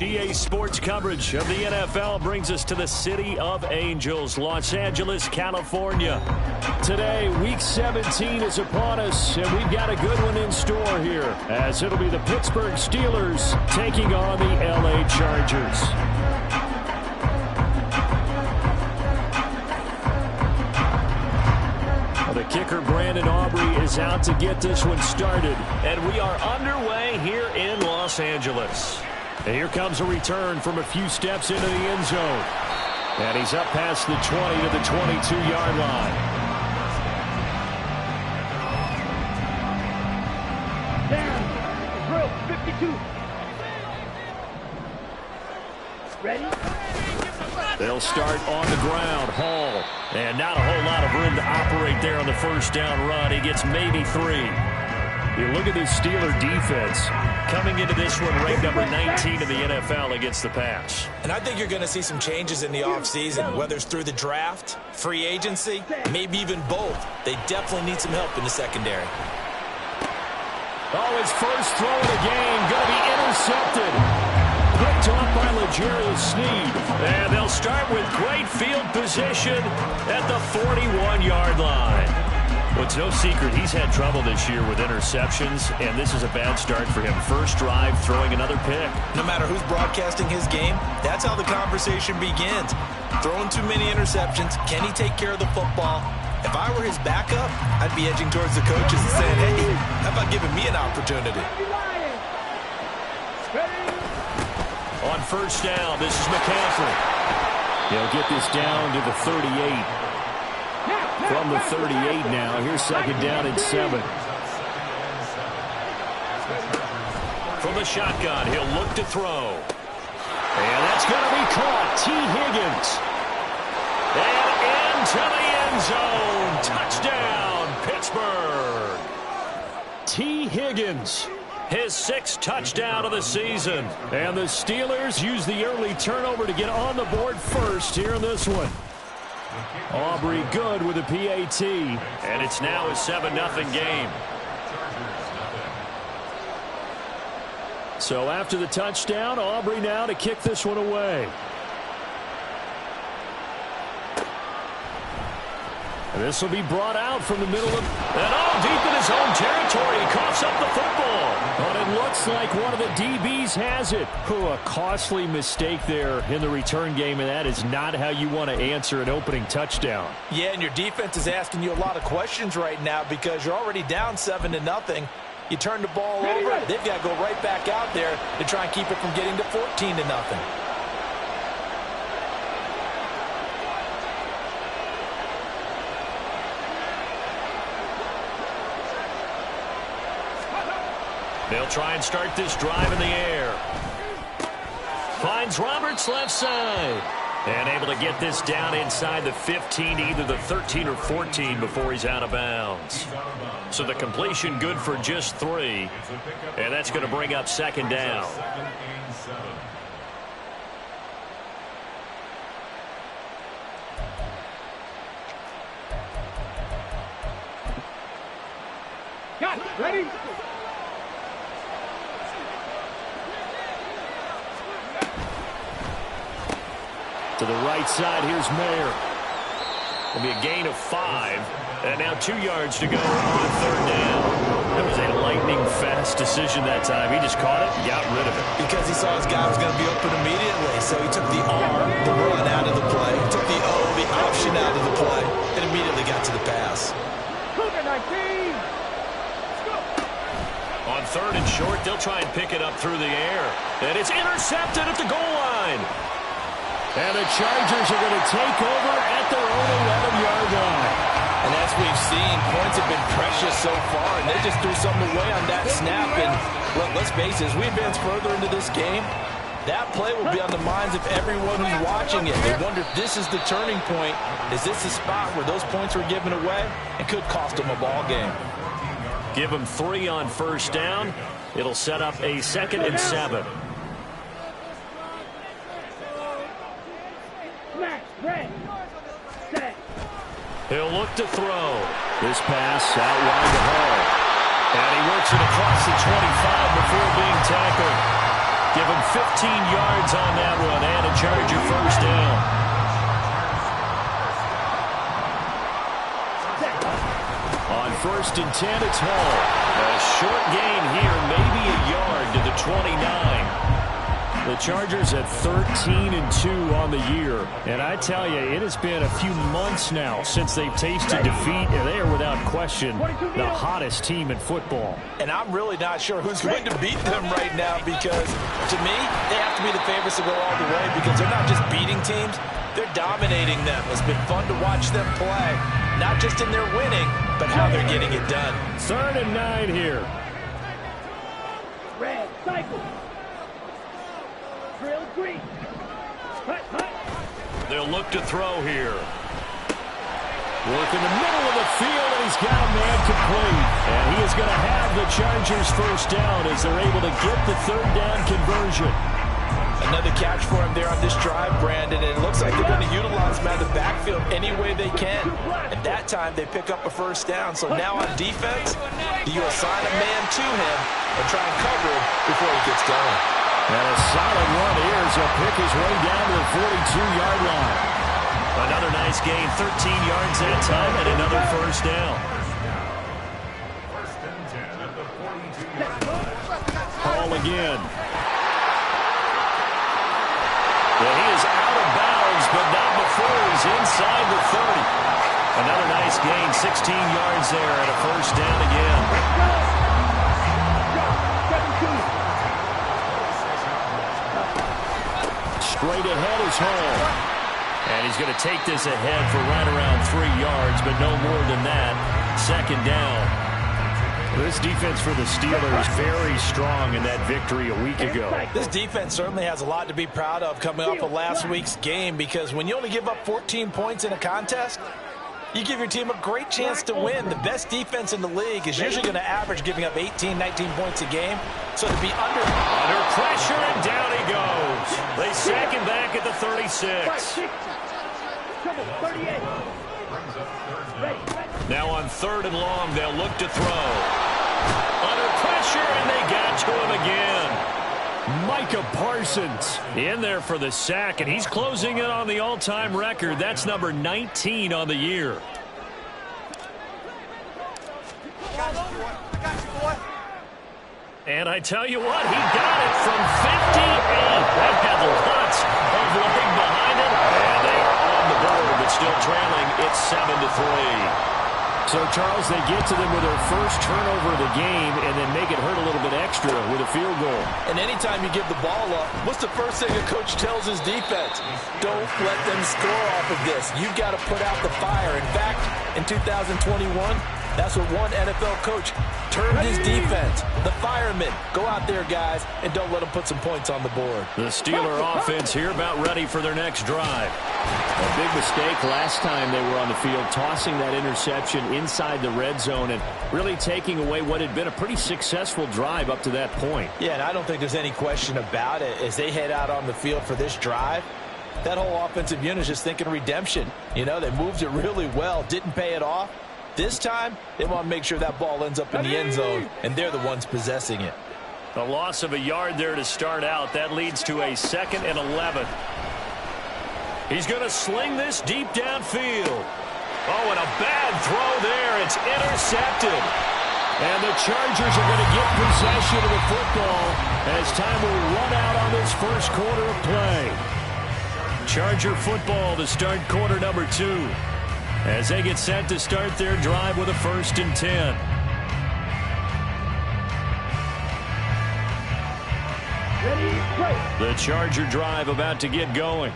EA Sports coverage of the NFL brings us to the City of Angels, Los Angeles, California. Today, Week 17 is upon us, and we've got a good one in store here, as it'll be the Pittsburgh Steelers taking on the LA Chargers. The kicker, Brandon Aubrey, is out to get this one started. And we are underway here in Los Angeles. And here comes a return from a few steps into the end zone. And he's up past the 20 to the 22-yard line. Down. Drill, 52. Ready? They'll start on the ground. Hall. And not a whole lot of room to operate there on the first down run. He gets maybe 3. You look at this Steeler defense coming into this one ranked number 19 in the NFL against the pass. And I think you're going to see some changes in the offseason, whether it's through the draft, free agency, maybe even both. They definitely need some help in the secondary. Oh, his first throw of the game going to be intercepted. Picked off by L'Jarius Sneed. And they'll start with great field position at the 41-yard line. Well, it's no secret he's had trouble this year with interceptions, and this is a bad start for him. First drive, throwing another pick. No matter who's broadcasting his game, that's how the conversation begins. Throwing too many interceptions, can he take care of the football? If I were his backup, I'd be edging towards the coaches and saying, hey, how about giving me an opportunity? On first down, this is McCaffrey. He'll get this down to the 38. From the 38 now, here's second down and 7. From the shotgun, he'll look to throw. And that's going to be caught. T. Higgins. And into the end zone. Touchdown, Pittsburgh. T. Higgins. His 6th touchdown of the season. And the Steelers use the early turnover to get on the board first here in this one. Aubrey good with a PAT. And it's now a 7-0 game. So after the touchdown, Aubrey now to kick this one away. And this will be brought out from the middle of... And all deep in his own territory. He coughs up the football. But it looks like one of the DBs has it. A costly mistake there in the return game, and that is not how you want to answer an opening touchdown. Yeah, and your defense is asking you a lot of questions right now because you're already down 7-0. You turn the ball over, they've got to go right back out there to try and keep it from getting to 14-0. They'll try and start this drive in the air. Finds Roberts left side. And able to get this down inside the 15, either the 13 or 14 before he's out of bounds. So the completion good for just 3. And that's going to bring up second down. Got it. Ready? To the right side, here's Mayer. It'll be a gain of 5. And now 2 yards to go on third down. That was a lightning-fast decision that time. He just caught it and got rid of it. Because he saw his guy was going to be open immediately. So he took the R, the run out of the play. He took the O, the option out of the play, and immediately got to the pass. Cougar 19. On third and short, they'll try and pick it up through the air. And it's intercepted at the goal line. And the Chargers are going to take over at their own 11-yard line. And as we've seen, points have been precious so far, and they just threw something away on that snap. And let's face it, as we advance further into this game, that play will be on the minds of everyone who's watching it. They wonder if this is the turning point. Is this the spot where those points were given away and could cost them a ball game? Give them 3 on first down. It'll set up a 2nd and 7. He'll look to throw. This pass out wide to Hall. And he works it across the 25 before being tackled. Give him 15 yards on that one and a Charger first down. On 1st and 10, it's Hall. A short gain here, maybe a yard to the 29. The Chargers at 13-2 on the year. And I tell you, it has been a few months now since they've tasted defeat, and they are without question the hottest team in football. And I'm really not sure who's going to beat them right now because, to me, they have to be the favorites to go all the way because they're not just beating teams, they're dominating them. It's been fun to watch them play, not just in their winning, but how they're getting it done. 3rd and 9 here. Red, cycle. Drill green. Hut, hut. They'll look to throw here. Work in the middle of the field, and he's got a man complete. And he is going to have the Chargers first down as they're able to get the 3rd down conversion. Another catch for him there on this drive, Brandon, and it looks like they're going to utilize him out of the backfield any way they can. And that time, they pick up a first down. So now on defense, do you assign a man to him and try and cover him before he gets going? And a solid run here as he'll pick his way down to the 42-yard line. Another nice gain, 13 yards that time, and another first down. Hall again. Well, he is out of bounds, but not before he's inside the 30. Another nice gain, 16 yards there, and a first down again. Straight ahead is Hall. And he's going to take this ahead for right around 3 yards, but no more than that. 2nd down. This defense for the Steelers very strong in that victory a week ago. This defense certainly has a lot to be proud of coming off of last week's game because when you only give up 14 points in a contest, you give your team a great chance to win. The best defense in the league is usually going to average giving up 18, 19 points a game. So to be under pressure, and down he goes. They sack him back at the 36. Now on 3rd and long, they'll look to throw. Under pressure, and they got to him again. Micah Parsons in there for the sack, and he's closing in on the all-time record. That's number 19 on the year. And I tell you what, he got it from 58. That had lots of leg behind it. And they are on the board, but still trailing. It's 7-3. So, Charles, they get to them with their first turnover of the game and then make it hurt a little bit extra with a field goal. And anytime you give the ball up, what's the first thing a coach tells his defense? Don't let them score off of this. You've got to put out the fire. In fact, in 2021, that's what one NFL coach termed his defense. The firemen. Go out there, guys, and don't let them put some points on the board. The Steeler offense here about ready for their next drive. A big mistake last time they were on the field, tossing that interception inside the red zone and really taking away what had been a pretty successful drive up to that point. Yeah, and I don't think there's any question about it. As they head out on the field for this drive, that whole offensive unit is just thinking redemption. You know, they moved it really well, didn't pay it off. This time, they want to make sure that ball ends up in the end zone, and they're the ones possessing it. A loss of a yard there to start out. That leads to a 2nd and 11. He's going to sling this deep downfield. Oh, and a bad throw there. It's intercepted. And the Chargers are going to get possession of the football as time will run out on this first quarter of play. Charger football to start quarter number 2. As they get set to start their drive with a 1st and 10. The Charger drive about to get going.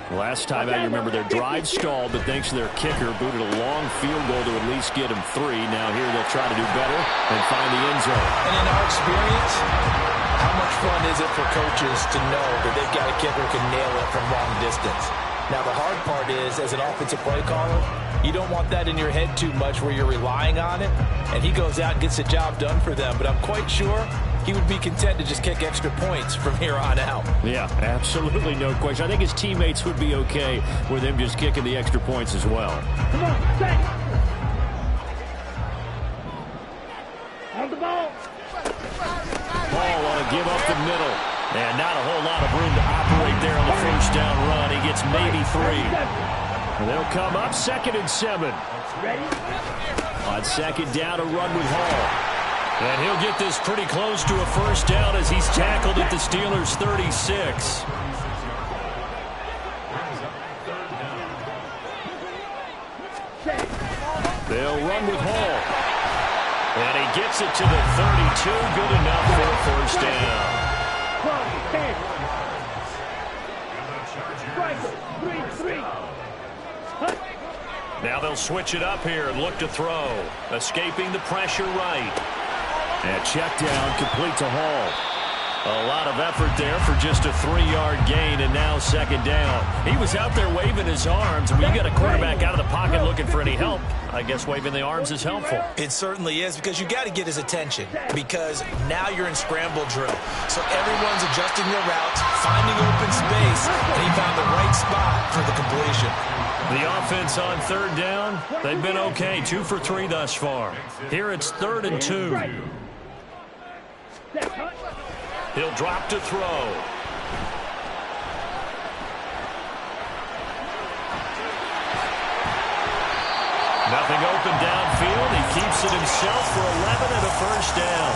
Last time out, you remember their drive stalled, but thanks to their kicker, booted a long field goal to at least get them 3. Now here they'll try to do better and find the end zone. And in our experience, how much fun is it for coaches to know that they've got a kicker who can nail it from long distance? Now, the hard part is, as an offensive play caller, you don't want that in your head too much where you're relying on it, and he goes out and gets the job done for them. But I'm quite sure he would be content to just kick extra points from here on out. Yeah, absolutely no question. I think his teammates would be okay with him just kicking the extra points as well. Come on, set. On the ball. Ball on a give up the middle. And not a whole lot of room to operate there on the first down run. He gets maybe 3. And they'll come up 2nd and 7. On 2nd down, a run with Hall. And he'll get this pretty close to a first down as he's tackled at the Steelers' 36. They'll run with Hall. And he gets it to the 32. Good enough for a first down. Now they'll switch it up here and look to throw. Escaping the pressure right. And check down, complete to Hall. A lot of effort there for just a 3-yard gain, and now 2nd down. He was out there waving his arms, and when you got a quarterback out of the pocket looking for any help, I guess waving the arms is helpful. It certainly is, because you got to get his attention, because now you're in scramble drill. So everyone's adjusting their routes, finding open space, and he found the right spot for the completion. The offense on 3rd down, they've been okay, 2 for 3 thus far. Here it's 3rd and 2. He'll drop to throw. Nothing open downfield. He keeps it himself for 11 and a first down.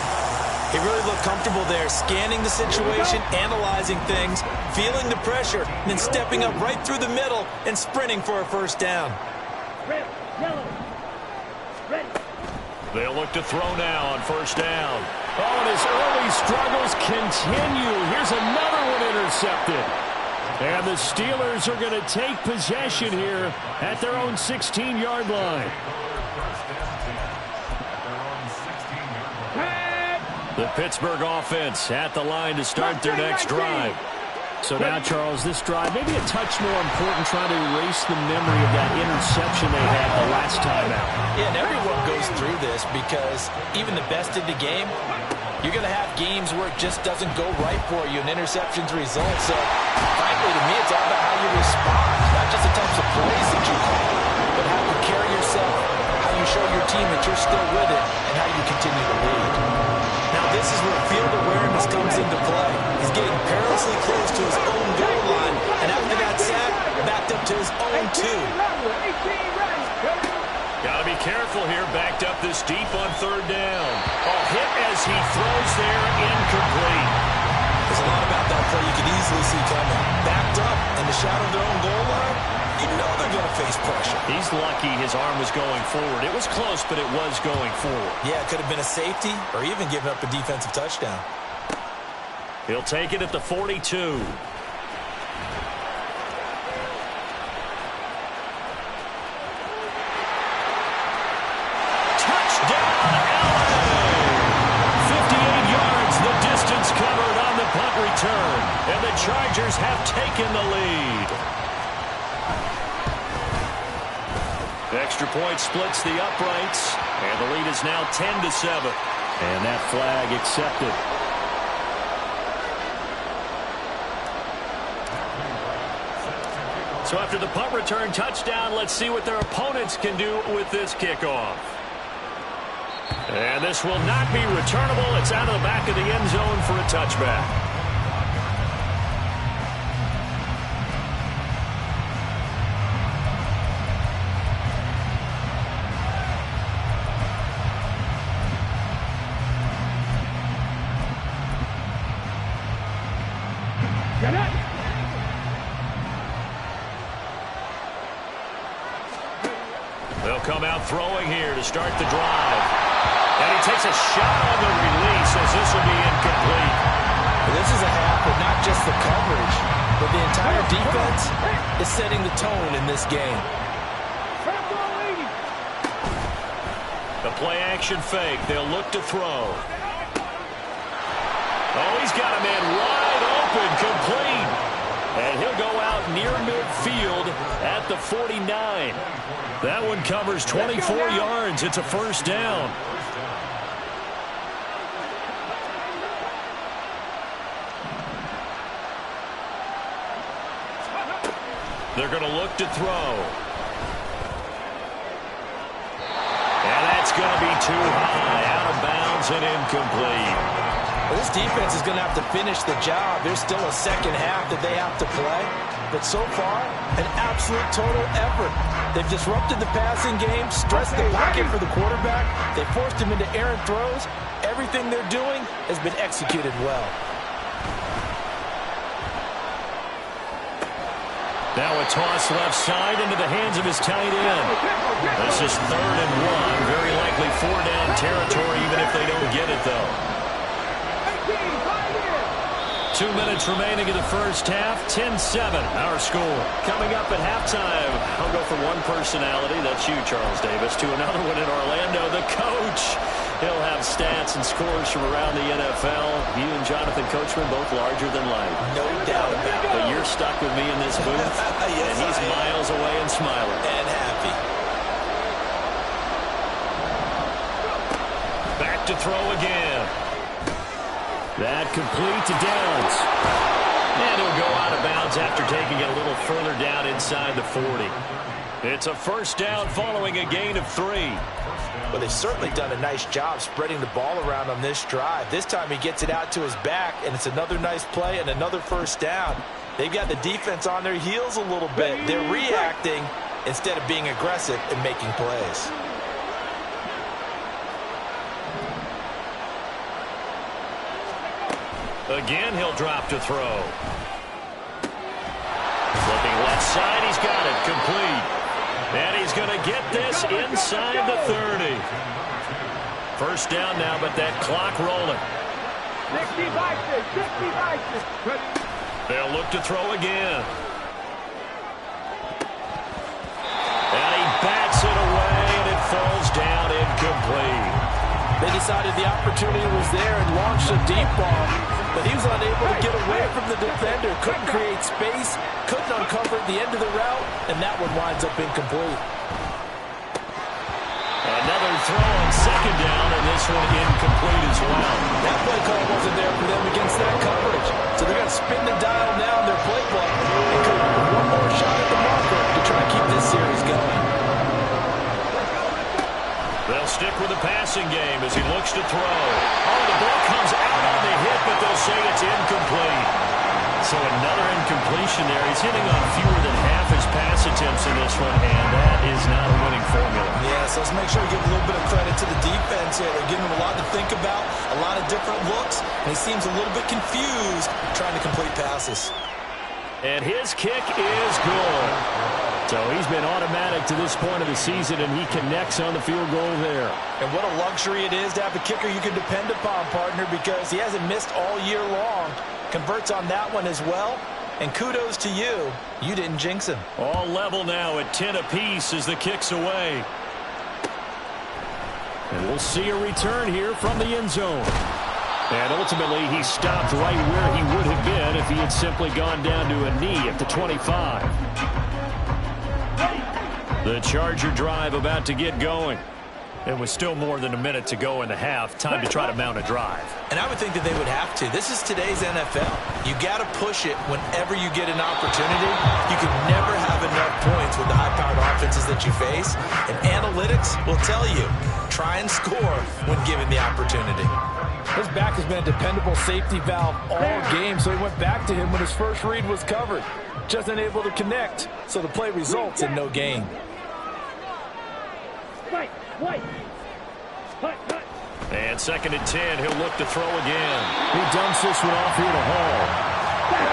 He really looked comfortable there, scanning the situation, analyzing things, feeling the pressure, and then stepping up right through the middle and sprinting for a first down. Red, yellow, red. They'll look to throw now on first down. Oh, and his early struggles continue. Here's another one intercepted. And the Steelers are going to take possession here at their own 16-yard line. The Pittsburgh offense at the line to start their next drive. So now, Charles, this drive maybe a touch more important, trying to erase the memory of that interception they had the last time out. Yeah, and everyone goes through this, because even the best in the game, you're going to have games where it just doesn't go right for you, and interceptions result. So, frankly, to me, it's all about how you respond, not just the types of plays that you call, but how you carry yourself, how you show your team that you're still with it, and how you continue to lead. Now, this is where field awareness comes into play. He's getting perilously close to his own goal line, and after that sack, backed up to his own 2. Got to be careful here, backed up this deep on 3rd down. Oh, hit as he throws there, incomplete. There's a lot about that play you can easily see coming. Backed up in the shadow of their own goal line, you know they're going to face pressure. He's lucky his arm was going forward. It was close, but it was going forward. Yeah, it could have been a safety or even given up a defensive touchdown. He'll take it at the 42. Return, and the Chargers have taken the lead. The extra point splits the uprights, and the lead is now 10-7. And that flag accepted. So after the punt return touchdown, let's see what their opponents can do with this kickoff. And this will not be returnable. It's out of the back of the end zone for a touchback. They'll come out throwing here to start the drive. And he takes a shot on the release as this will be incomplete. Well, this is a half, but not just the coverage, but the entire defense is setting the tone in this game. The play action fake. They'll look to throw. Oh, he's got a man wide open, complete. And he'll go out near midfield at the 49. That one covers 24 yards. It's a first down. They're going to look to throw. And that's going to be too high, out of bounds and incomplete. Well, this defense is going to have to finish the job. There's still a second half that they have to play. But so far, an absolute total effort. They've disrupted the passing game, stressed the pocket for the quarterback. They forced him into errant throws. Everything they're doing has been executed well. Now a toss left side into the hands of his tight end. This is 3rd and 1. Very likely 4-down territory, even if they don't get it, though. 2 minutes remaining in the first half. 10-7, our score. Coming up at halftime, I'll go from one personality, that's you, Charles Davis, to another one in Orlando, the coach. He'll have stats and scores from around the NFL. You and Jonathan Coachman, both larger than life. No doubt about it. But you're stuck with me in this booth, Yes, and he's miles away and smiling. And happy. Back to throw again. That complete to Downs. And he'll go out of bounds after taking it a little further down inside the 40. It's a first down following a gain of 3. Well, they've certainly done a nice job spreading the ball around on this drive. This time he gets it out to his back, and it's another nice play and another first down. They've got the defense on their heels a little bit. They're reacting instead of being aggressive and making plays. Again, he'll drop to throw. Flipping left side, he's got it complete. And he's going to get this inside the 30. First down now, but that clock rolling. 60-60. They'll look to throw again. And he bats it away, and it falls down incomplete. They decided the opportunity was there and launched a deep ball, but he was unable to get away from the defender. Couldn't create space, couldn't uncover the end of the route, and that one winds up incomplete. Another throw on second down, and this one incomplete as well. That play call wasn't there for them against that coverage. So they're going to spin the dial now in their playbook and go one more shot at the marker to try to keep this series going. They'll stick with the passing game as he looks to throw. Oh, the ball comes out on the hit, but they'll say it's incomplete. So another incompletion there. He's hitting on fewer than half his pass attempts in this one, and that is not a winning formula. Yeah, so let's make sure we give a little bit of credit to the defense here. They're giving him a lot to think about, a lot of different looks, and he seems a little bit confused trying to complete passes. And his kick is good. So he's been automatic to this point of the season, and he connects on the field goal there. And what a luxury it is to have a kicker you can depend upon, partner, because he hasn't missed all year long. Converts on that one as well. And kudos to you. You didn't jinx him. All level now at 10 apiece as the kick's away. And we'll see a return here from the end zone. And ultimately, he stopped right where he would have been if he had simply gone down to a knee at the 25. The Charger drive about to get going. And with still more than a minute to go in the half, time to try to mount a drive. And I would think that they would have to. This is today's NFL. You got to push it whenever you get an opportunity. You can never have enough points with the high-powered offenses that you face. And analytics will tell you, try and score when given the opportunity. His back has been a dependable safety valve all game, so he went back to him when his first read was covered. Just unable to connect, so the play results in no gain. And 2nd and 10, he'll look to throw again. He dumps this one off here to Hall.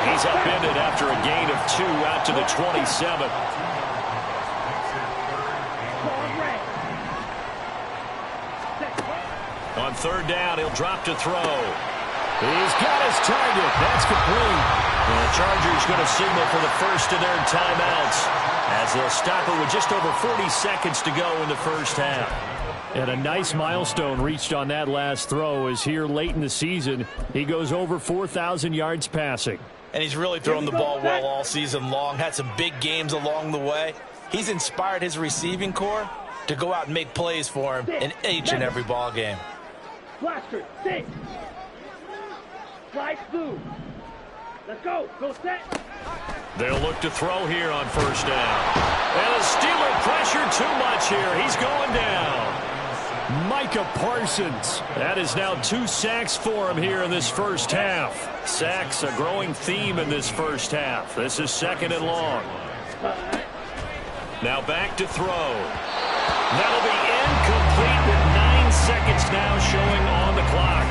He's upended after a gain of 2 out to the 27. On 3rd down, he'll drop to throw. He's got his target. That's complete. And the Chargers going to signal for the first of their timeouts as they'll stop it with just over 40 seconds to go in the first half. And a nice milestone reached on that last throw is here late in the season. He goes over 4,000 yards passing. And he's really thrown the ball well all season long. Had some big games along the way. He's inspired his receiving corps to go out and make plays for him in each and every ball game. Blaster, 6. Slide through. Let's go. Go set. They'll look to throw here on 1st down. And the Steeler pressure too much here. He's going down. Micah Parsons. That is now 2 sacks for him here in this first half. Sacks, a growing theme in this first half. This is 2nd and long. Now back to throw. That'll be incomplete with 9 seconds now showing on the clock.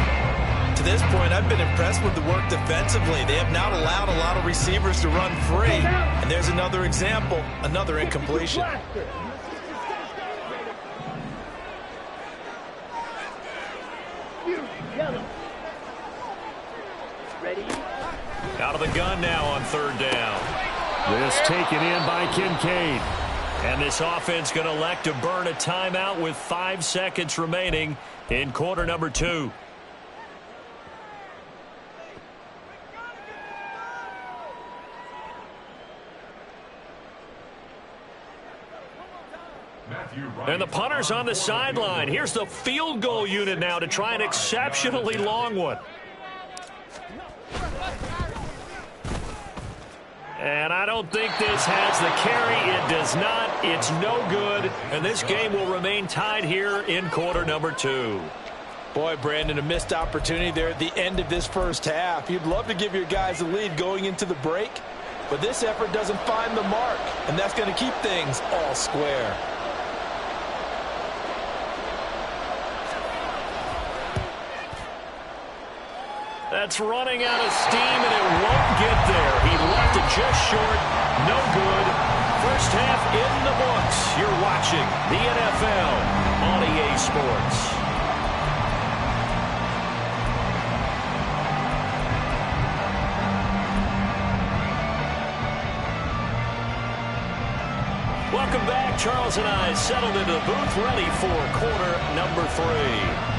To this point, I've been impressed with the work defensively. They have not allowed a lot of receivers to run free. And there's another example, another incompletion. Out of the gun now on 3rd down. This taken in by Kincaid. And this offense going to elect to burn a timeout with 5 seconds remaining in quarter number 2. And the punter's on the sideline. Here's the field goal unit now to try an exceptionally long one. And I don't think this has the carry. It does not. It's no good. And this game will remain tied here in quarter number 2. Boy, Brandon, a missed opportunity there at the end of this first half. You'd love to give your guys a lead going into the break, but this effort doesn't find the mark, and that's going to keep things all square. That's running out of steam, and it won't get there. He left it just short. No good. First half in the books. You're watching the NFL on EA Sports. Welcome back. Charles and I settled into the booth, ready for quarter number 3.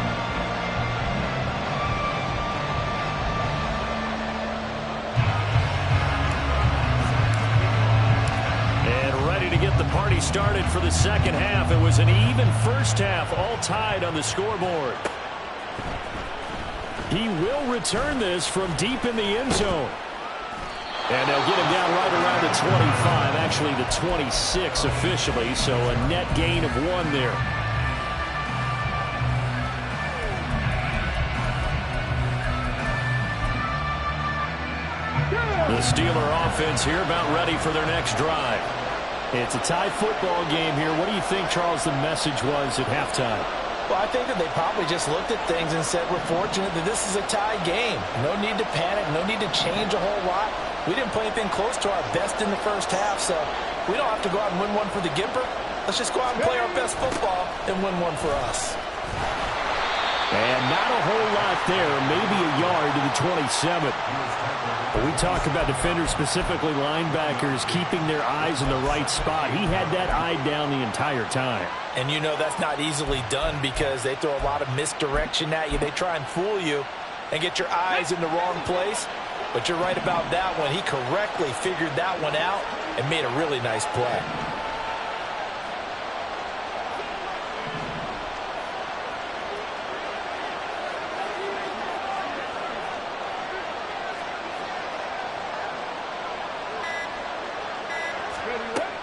Get the party started for the second half. It was an even first half, all tied on the scoreboard. He will return this from deep in the end zone. And they'll get him down right around the 25, actually the 26 officially, so a net gain of 1 there. The Steeler offense here about ready for their next drive. It's a tie football game here. What do you think, Charles, the message was at halftime? Well, I think that they probably just looked at things and said, we're fortunate that this is a tie game. No need to panic. No need to change a whole lot. We didn't play anything close to our best in the first half, so we don't have to go out and win one for the Gipper. Let's just go out and play our best football and win one for us. And not a whole lot there, maybe a yard to the 27. But we talk about defenders, specifically linebackers, keeping their eyes in the right spot. He had that eye down the entire time. And you know that's not easily done because they throw a lot of misdirection at you. They try and fool you and get your eyes in the wrong place. But you're right about that one. He correctly figured that one out and made a really nice play.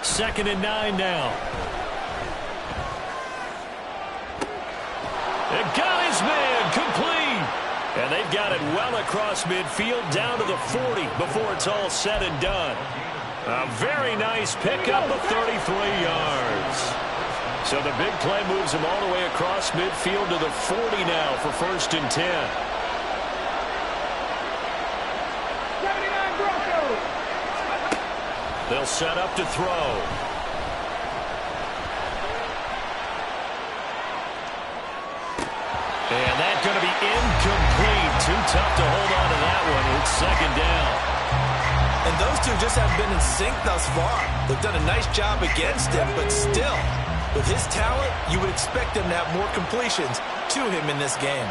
Second and 9 now. And got his man complete. And they've got it well across midfield down to the 40 before it's all said and done. A very nice pickup of 33 yards. So the big play moves him all the way across midfield to the 40 now for 1st and 10. They'll set up to throw. And that's going to be incomplete. Too tough to hold on to that one. It's 2nd down. And those two just haven't been in sync thus far. They've done a nice job against him, but still, with his talent, you would expect him to have more completions to him in this game.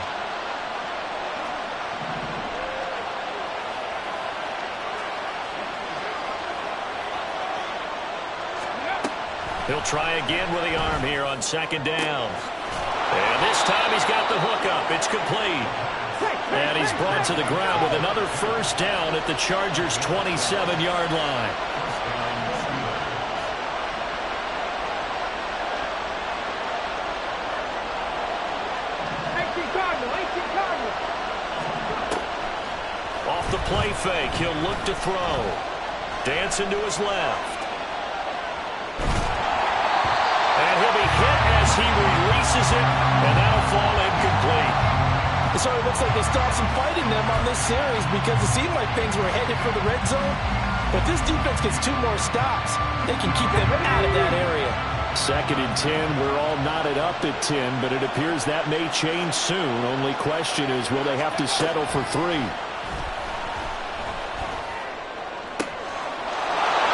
He'll try again with the arm here on 2nd down. And this time he's got the hook up. It's complete. And he's brought to the ground with another 1st down at the Chargers' 27-yard line. play fake. He'll look to throw. Dancing to his left. And he'll be hit as he releases it, and that'll fall incomplete. So it looks like they still have some fight in them on this series because it seemed like things were headed for the red zone. But this defense gets 2 more stops. They can keep them out of that area. 2nd and 10. We're all knotted up at 10, but it appears that may change soon. Only question is, will they have to settle for 3?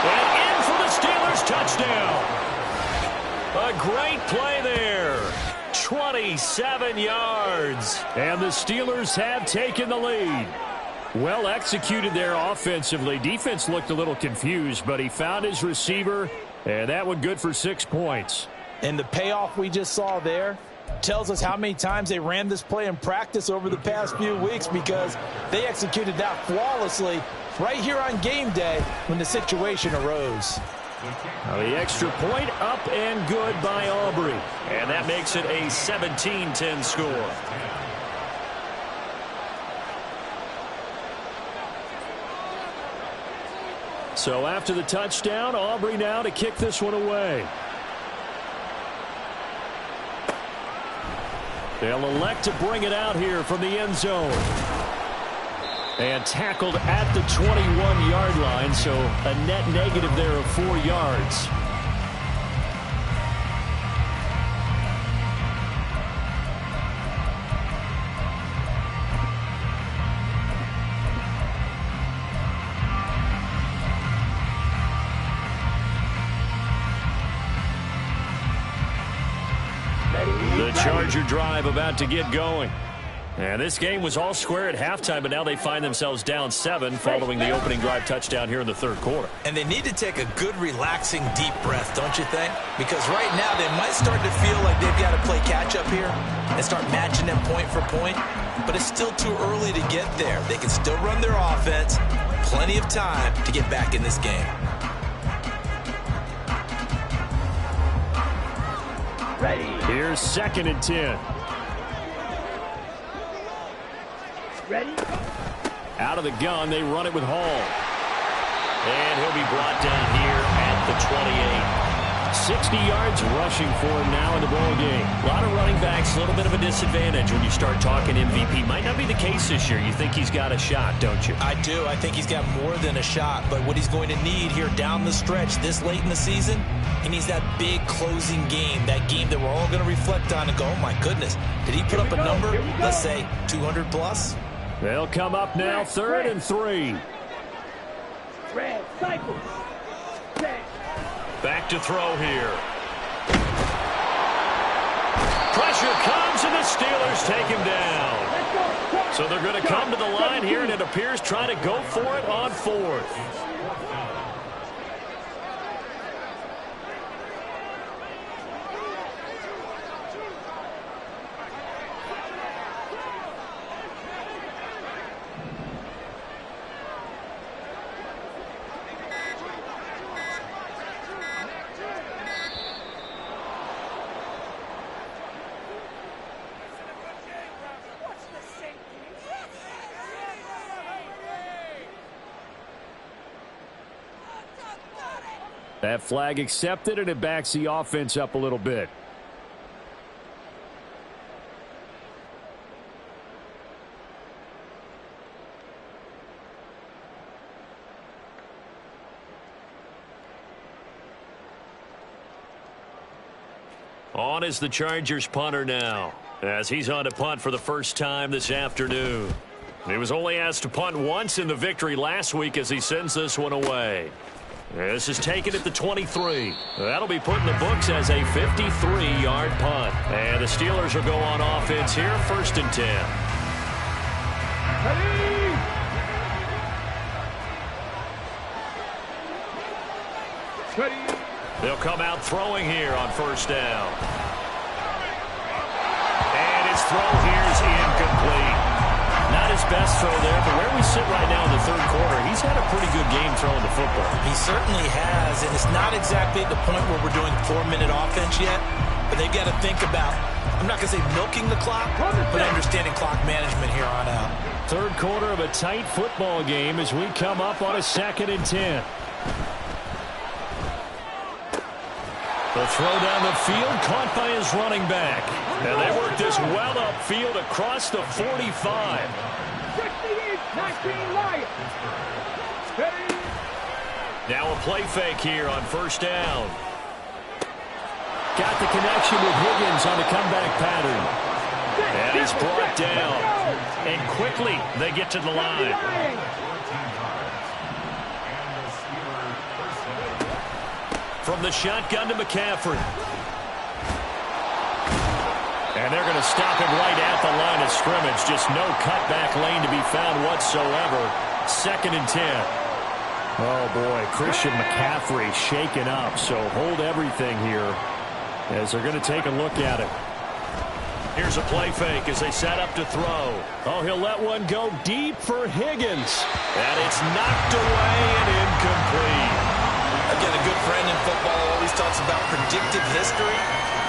And in for the Steelers touchdown. A great play there. 27 yards. And the Steelers have taken the lead. Well executed there offensively. Defense looked a little confused, but he found his receiver, and that one good for 6 points. And the payoff we just saw there tells us how many times they ran this play in practice over the past few weeks, because they executed that flawlessly right here on game day when the situation arose. Now the extra point up and good by Aubrey. And that makes it a 17-10 score. So after the touchdown, Aubrey now to kick this one away. They'll elect to bring it out here from the end zone. And tackled at the 21-yard line, so a net negative there of 4 yards. The Charger drive about to get going. And this game was all square at halftime, but now they find themselves down 7 following the opening drive touchdown here in the 3rd quarter. And they need to take a good, relaxing, deep breath, don't you think? Because right now they might start to feel like they've got to play catch-up here and start matching them point for point. But it's still too early to get there. They can still run their offense. Plenty of time to get back in this game. Ready. Here's 2nd and 10. Ready. Out of the gun, they run it with Hall. And he'll be brought down here at the 28. 60 yards rushing for him now in the ball game. A lot of running backs, a little bit of a disadvantage when you start talking MVP. Might not be the case this year. You think he's got a shot, don't you? I do. I think he's got more than a shot. But what he's going to need here down the stretch this late in the season, he needs that big closing game, that game that we're all going to reflect on and go, oh my goodness, did he put up a number, let's say 200 plus? They'll come up now, 3rd and 3. Red, cycle. Set. Back to throw here. Pressure comes, and the Steelers take him down. Let's go. So they're going to come to the line here, and it appears trying to go for it on 4th. That flag accepted, and it backs the offense up a little bit. On is the Chargers punter now, as he's on to punt for the first time this afternoon. He was only asked to punt once in the victory last week as he sends this one away. This is taken at the 23. That'll be put in the books as a 53-yard punt. And the Steelers will go on offense here, 1st and 10. Ready. Ready. They'll come out throwing here on 1st down. And his throw here is incomplete. Not his best throw there, but where we sit right now in the 3rd quarter, he's had a pretty good game throwing the football. He certainly has, and it's not exactly at the point where we're doing 4-minute offense yet, but they've got to think about, I'm not going to say milking the clock, but understanding clock management here on out. Third quarter of a tight football game as we come up on a 2nd and 10. The throw down the field, caught by his running back. And they work this well upfield across the 45. 19 Lions. Now a play fake here on 1st down. Got the connection with Higgins on the comeback pattern. And he's brought down. And quickly they get to the line. From the shotgun to McCaffrey. And they're going to stop him right at the line of scrimmage. Just no cutback lane to be found whatsoever. 2nd and 10. Oh, boy, Christian McCaffrey shaken up. So hold everything here as they're going to take a look at it. Here's a play fake as they set up to throw. Oh, he'll let one go deep for Higgins. And it's knocked away and incomplete. Again, a good friend in football always talks about predictive history.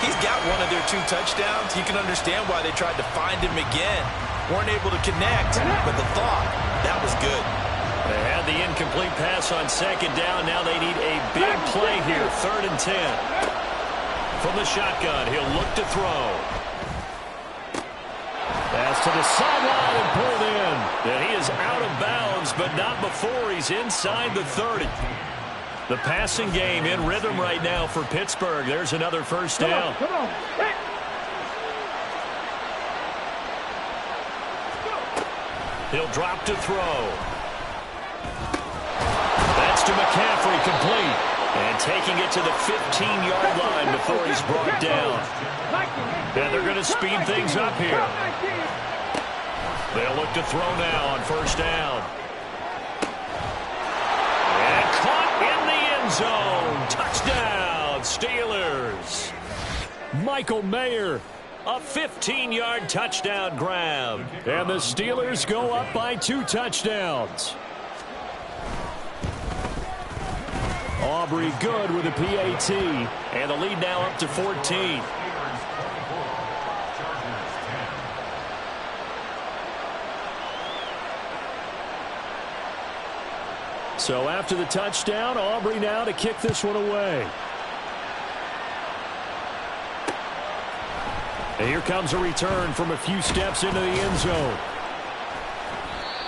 He's got one of their 2 touchdowns. You can understand why they tried to find him again. Weren't able to connect, but the thought, that was good. They had the incomplete pass on 2nd down. Now they need a big play here, 3rd and 10. From the shotgun, he'll look to throw. Pass to the sideline and pulled in. And he is out of bounds, but not before he's inside the 30. The passing game in rhythm right now for Pittsburgh. There's another 1st down. Come on. He'll drop to throw. That's to McCaffrey, complete. And taking it to the 15-yard line before he's brought down. And they're going to speed things up here. They'll look to throw now on 1st down. And caught in the end zone. Touchdown, Steelers. Michael Mayer, a 15-yard touchdown grab. And the Steelers go up by 2 touchdowns. Aubrey good with a PAT. And the lead now up to 14. So after the touchdown, Aubrey now to kick this one away. And here comes a return from a few steps into the end zone.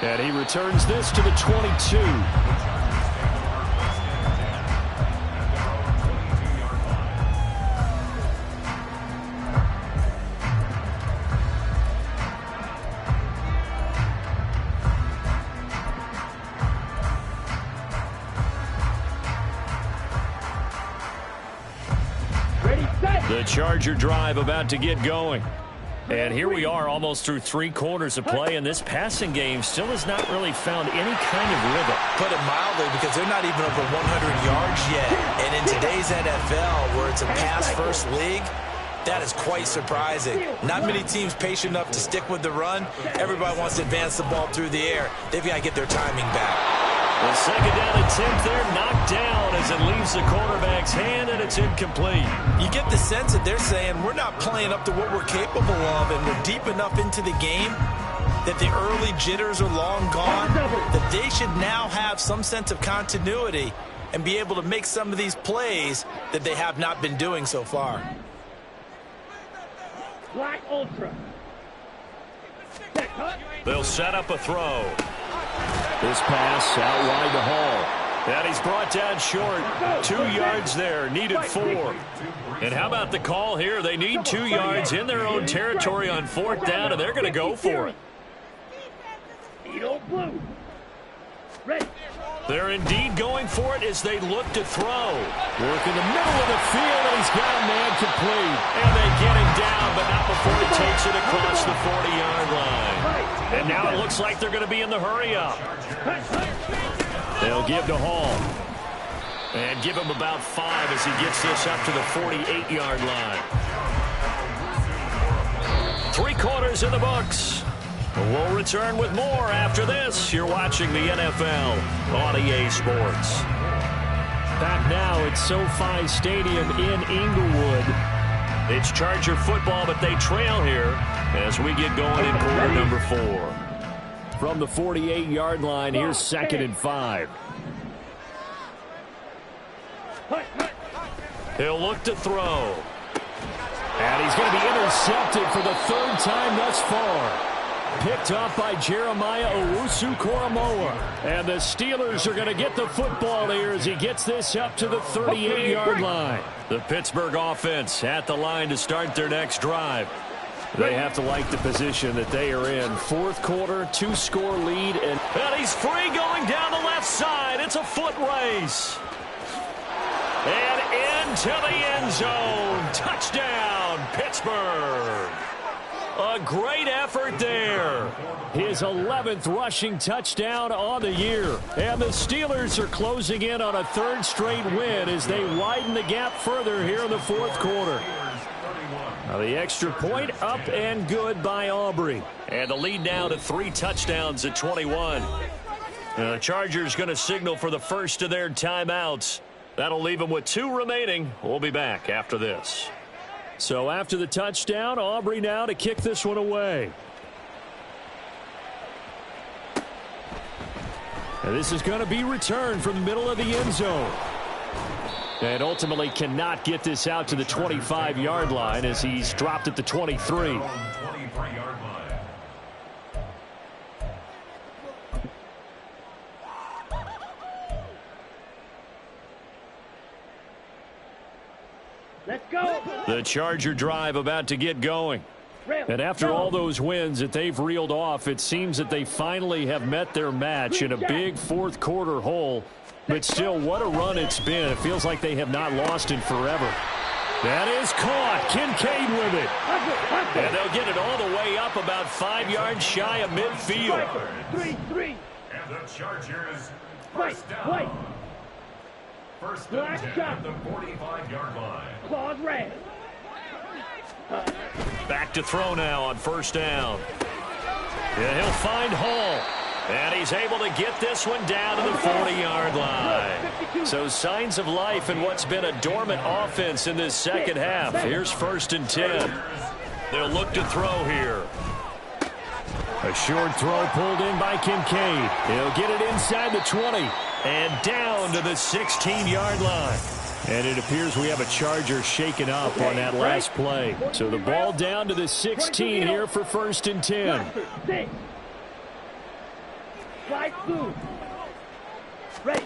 And he returns this to the 22. The Charger drive about to get going. And here we are almost through 3 quarters of play, and this passing game still has not really found any kind of rhythm. Put it mildly, because they're not even over 100 yards yet. And in today's NFL, where it's a pass-first league, that is quite surprising. Not many teams patient enough to stick with the run. Everybody wants to advance the ball through the air. They've got to get their timing back. The 2nd down attempt there knocked down as it leaves the quarterback's hand, and it's incomplete. You get the sense that they're saying we're not playing up to what we're capable of, and we're deep enough into the game that the early jitters are long gone, that they should now have some sense of continuity and be able to make some of these plays that they have not been doing so far. Black Ultra. They'll set up a throw. This pass out wide to Hall. And he's brought down short. 2 yards there. Needed 4. And how about the call here? They need 2 yards in their own territory on 4th down, and they're going to go for it. Blue. Ready. They're indeed going for it as they look to throw. Work in the middle of the field, and he's got a man complete. And they get him down, but not before he takes it across the 40-yard line. And now it looks like they're going to be in the hurry-up. They'll give to Hall. And give him about 5 as he gets this up to the 48-yard line. 3 quarters in the books. We'll return with more after this. You're watching the NFL on EA Sports. Back now at SoFi Stadium in Inglewood. It's Charger football, but they trail here as we get going in quarter number 4. from the 48-yard line. Here's 2nd and 5. He'll look to throw. And he's going to be intercepted for the 3rd time thus far. Picked off by Jeremiah Owusu-Koramoah. And the Steelers are going to get the football here as he gets this up to the 38-yard line. The Pittsburgh offense at the line to start their next drive. They have to like the position that they are in. 4th quarter, 2-score lead. And he's free going down the left side. It's a foot race. And into the end zone. Touchdown, Pittsburgh. A great effort there. His 11th rushing touchdown on the year. And the Steelers are closing in on a 3rd straight win as they widen the gap further here in the 4th quarter. Now the extra point up and good by Aubrey. And the lead now to 3 touchdowns at 21. And the Chargers going to signal for the first of their timeouts. That'll leave them with 2 remaining. We'll be back after this. So after the touchdown, Aubrey now to kick this one away. And this is going to be returned from the middle of the end zone. And ultimately cannot get this out to the 25-yard line as he's dropped at the 23. Let's go. The Charger drive about to get going. And after all those wins that they've reeled off, it seems that they finally have met their match in a big 4th quarter hole. But still, what a run it's been. It feels like they have not lost in forever. That is caught. Kincaid with it. And they'll get it all the way up about 5 yards shy of midfield. 3-3. And the Chargers First down. First and 10 at the 45-yard line. Claws red. Back to throw now on 1st down. Yeah, he'll find Hall. And he's able to get this one down to the 40-yard line. So signs of life in what's been a dormant offense in this second half. Here's 1st and 10. They'll look to throw here. A short throw pulled in by Kincaid. He'll get it inside the 20 and down to the 16-yard line. And it appears we have a Charger shaken up on that last play. So the ball down to the 16 here for 1st and 10. Slide through. Ready.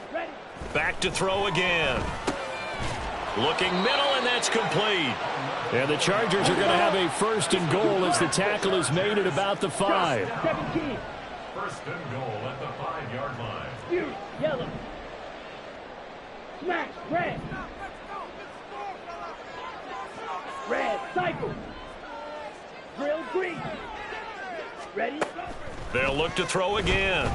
Back to throw again. Looking middle, and that's complete. And the Chargers are going to have a 1st and goal as the tackle is made at about the 5. 17. 1st and goal at the 5-yard line. Fuse, yellow. Smash, red. Red, cycle. Drill, green. Ready? They'll look to throw again.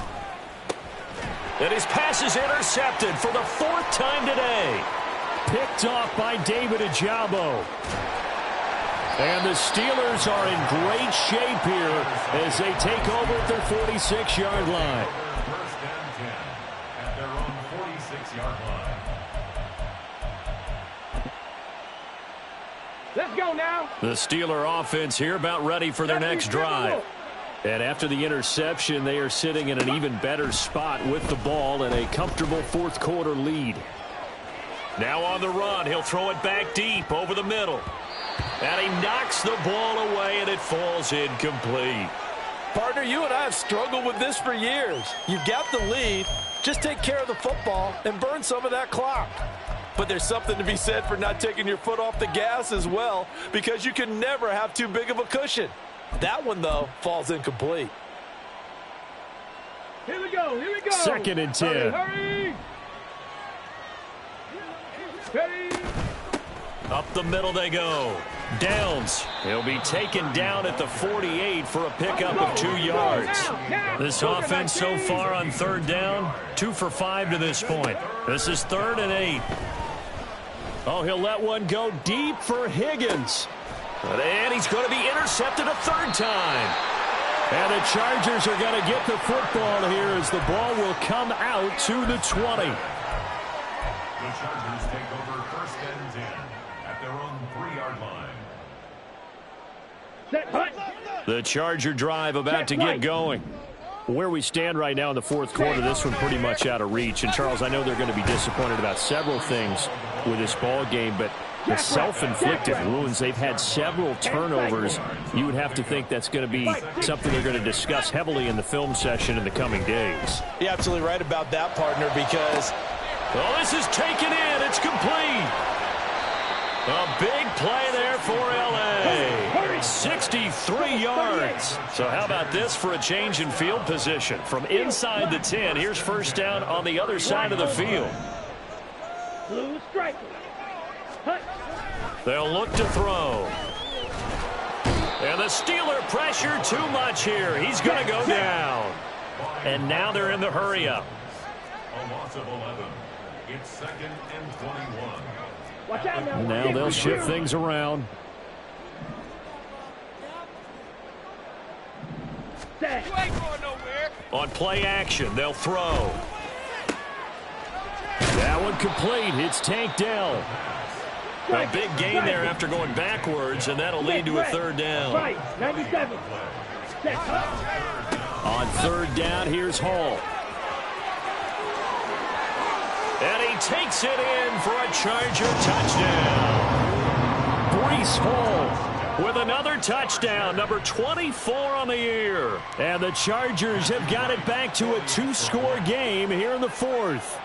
And his pass is intercepted for the 4th time today. Picked off by David Ojabo. And the Steelers are in great shape here as they take over at their 46-yard line. 1st and 10 at their own 46-yard line. Let's go now. The Steeler offense here about ready for their next drive. And after the interception, they are sitting in an even better spot with the ball and a comfortable 4th quarter lead. Now on the run, he'll throw it back deep over the middle. And he knocks the ball away, and it falls incomplete. Partner, you and I have struggled with this for years. You've got the lead. Just take care of the football and burn some of that clock. But there's something to be said for not taking your foot off the gas as well, because you can never have too big of a cushion. That one, though, falls incomplete. Here we go. 2nd and 10. Hurry. Ready. Up the middle they go. Downs. He'll be taken down at the 48 for a pickup of 2 yards. This offense so far on 3rd down, 2 for 5 to this point. This is 3rd and 8. Oh, he'll let one go deep for Higgins. And he's going to be intercepted a 3rd time. And the Chargers are going to get the football here as the ball will come out to the 20. The Chargers take over 1st and 10 at their own 3-yard line. Set, hut. The Charger drive about to get going. Where we stand right now in the fourth quarter, this one pretty much out of reach. And, Charles, I know they're going to be disappointed about several things with this ball game, but the self-inflicted wounds, they've had several turnovers. You would have to think that's going to be something they're going to discuss heavily in the film session in the coming days. You're absolutely right about that, partner, because... Oh, this is taken in. It's complete. A big play there for L.A. 63 yards. So how about this for a change in field position? From inside the 10, here's first down on the other side of the field. Blue striker. They'll look to throw. And the Steeler pressure too much here. He's going to go down. And now they're in the hurry-up. A loss of 11. It's second and 21. Watch out now. Now they'll shift things around. Set. You ain't going nowhere. On play action, they'll throw. That one complete. It's Tank Dell. A big gain there after going backwards, and that'll lead to a third down. Right, 97. Set. On third down, here's Hall. And he takes it in for a Charger touchdown. Breece Hall with another touchdown, number 24 on the year. And the Chargers have got it back to a 2-score game here in the fourth.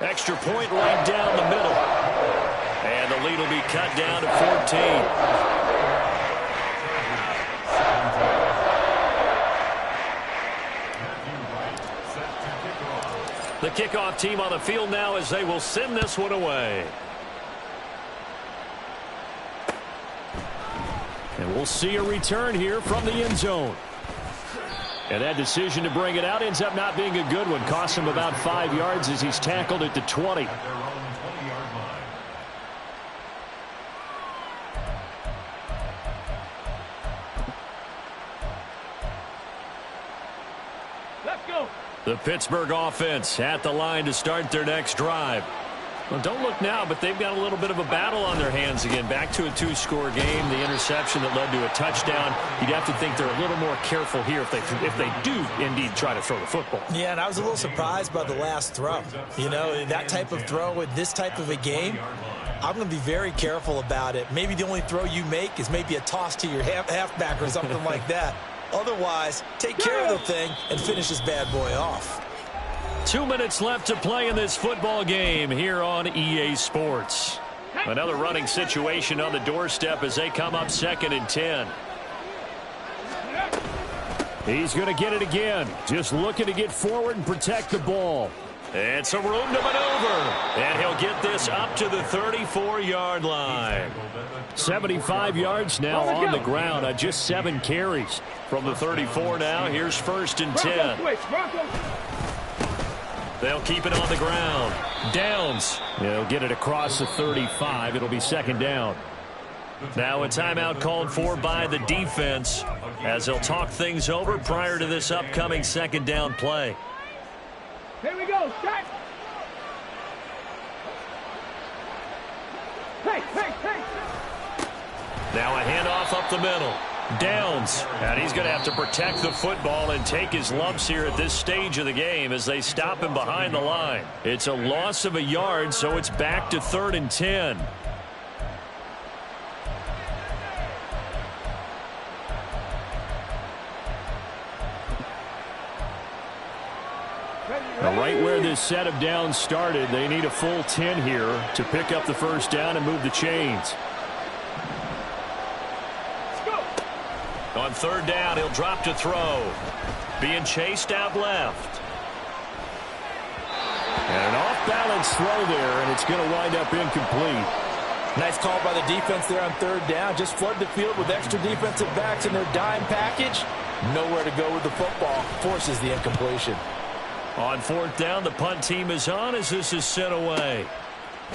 Extra point right down the middle. And the lead will be cut down to 14. The kickoff team on the field now as they will send this one away. And we'll see a return here from the end zone. And that decision to bring it out ends up not being a good one. Costs him about 5 yards as he's tackled at the 20. Let's go. The Pittsburgh offense at the line to start their next drive. Well, don't look now, but they've got a little bit of a battle on their hands again. Back to a 2-score game. The interception that led to a touchdown. You'd have to think they're a little more careful here if they do indeed try to throw the football. Yeah, and I was a little surprised by the last throw. You know, that type of throw in this type of a game, I'm going to be very careful about it. Maybe the only throw you make is maybe a toss to your halfback or something like that. Otherwise, take care of the thing and finish this bad boy off. 2 minutes left to play in this football game here on EA Sports. Another running situation on the doorstep as they come up 2nd and 10. He's going to get it again. Just looking to get forward and protect the ball. And some room to maneuver. And he'll get this up to the 34-yard line. 75 yards now on the ground on just 7 carries. From the 34 now, here's 1st and 10. They'll keep it on the ground. Downs. They'll get it across the 35. It'll be 2nd down. Now a timeout called for by the defense as they'll talk things over prior to this upcoming 2nd down play. Here we go. Start. Hey. Now a handoff up the middle. Downs, and he's going to have to protect the football and take his lumps here at this stage of the game as they stop him behind the line. It's a loss of a yard, so it's back to 3rd and 10. Now, right where this set of downs started, they need a full 10 here to pick up the first down and move the chains. On 3rd down, he'll drop to throw. Being chased out left. And an off-balance throw there, and it's going to wind up incomplete. Nice call by the defense there on 3rd down. Just flood the field with extra defensive backs in their dime package. Nowhere to go with the football. Forces the incompletion. On 4th down, the punt team is on as this is sent away.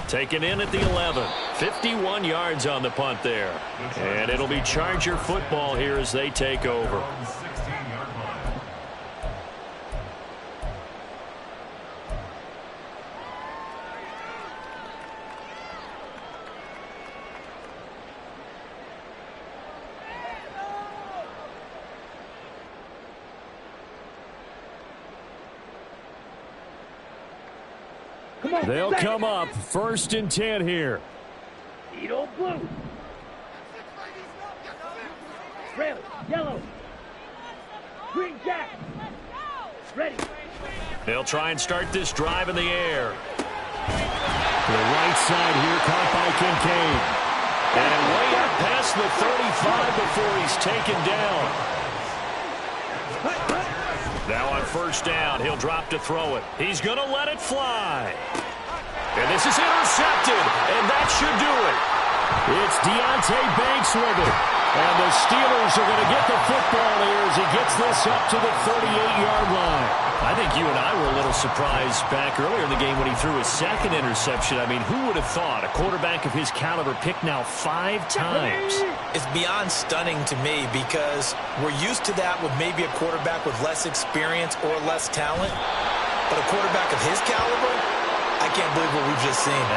Taken in at the 11. 51 yards on the punt there. And it'll be Charger football here as they take over. Come on. They'll Set. come up 1st and 10 here. Eat old blue. Red, yellow. Green jack. Ready. They'll try and start this drive in the air. To the right side here, caught by Kincaid. And way up past the 35 before he's taken down. Now on 1st down, he'll drop to throw it. He's going to let it fly. And this is intercepted, and that should do it. It's Deonte Banks with it. And the Steelers are going to get the football here as he gets this up to the 38-yard line. I think you and I were a little surprised back earlier in the game when he threw his 2nd interception. I mean, who would have thought a quarterback of his caliber picked now 5 times? It's beyond stunning to me because we're used to that with maybe a quarterback with less experience or less talent. But a quarterback of his caliber, I can't believe what we've just seen.